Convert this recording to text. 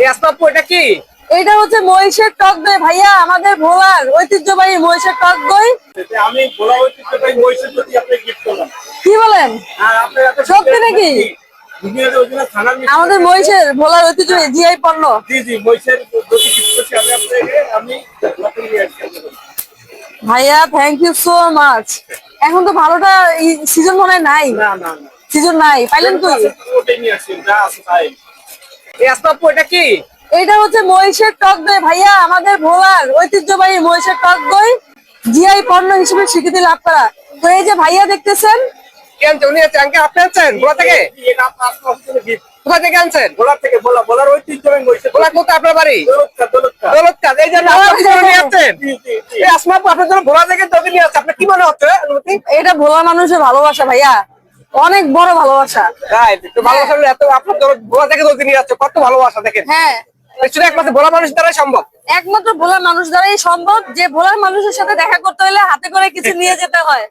এই আসবাবপু এটা কি? এটা হচ্ছে মহিষের টক দই ভাইয়া, আমাদের ভোলার ঐতিহ্যবাহী মহিষের টক দই। আমি ভোলা ঐতিহ্যবাহী মহিষের প্রতি আপনাকে গিফট করলাম। কি বলেন, আর আপনার এত সত্যি নাকি? দুনিয়াতে অরিজিনাল থানার মিষ্টি আমাদের আছে। মহিষের ভোলার ঐতিহ্যবাহী জিআই পণ্য। জি জি, মহিষের প্রতি গিফট করছি আমি আপনাকে। আমি আপনাকে নিয়ে আসছি আপনাদের। ভাইয়া থ্যাংক ইউ সো মাচ। এখন তো ভালোটা সিজন মনে হয় নাই, না না না, সিজন নাই, পাইলেন কই? ওটাই নিয়ে আসছি, যা আছে তাই। এই আসবাবপু এটা কি? এটা হচ্ছে মহিষের টক দই ভাইয়া, আমাদের ভোলার ঐতিহ্যবাহী মহিষের টক দই, জিআই পণ্য হিসেবে স্বীকৃতি লাভ করা। তো এই যে ভাইয়া দেখতেছেন, কেন উনি আজকে আপনি আনছেন ভোলা থেকে? এটা আপনার আসবাবপু গিফট। কোথা থেকে আনছেন? ভোলা থেকে। ভোলার ঐতিহ্যবাহী মহিষের। ভোলা কোথায় আপনার বাড়ি? দৌলতখান। এই জন্য আপনি নিয়ে আসছেন। এই আসবাবপু আপনার জন্য ভোলা থেকে দই নিয়ে আসছে। আপনার কি মনে হচ্ছে অনুমতি? এটা ভোলা মানুষের ভালোবাসা ভাইয়া, অনেক বড় ভালোবাসা। তাই তো ভালোবাসা হলে এত আপনার জন্য ভোলা থেকে দই নিয়ে আসছে, কত ভালোবাসা দেখেন। হ্যাঁ, সেটা একমাত্র ভোলা মানুষ দ্বারাই সম্ভব। একমাত্র ভোলার মানুষ দ্বারাই সম্ভব। যে ভোলার মানুষের সাথে দেখা করতে হলে হাতে করে কিছু নিয়ে যেতে হয়।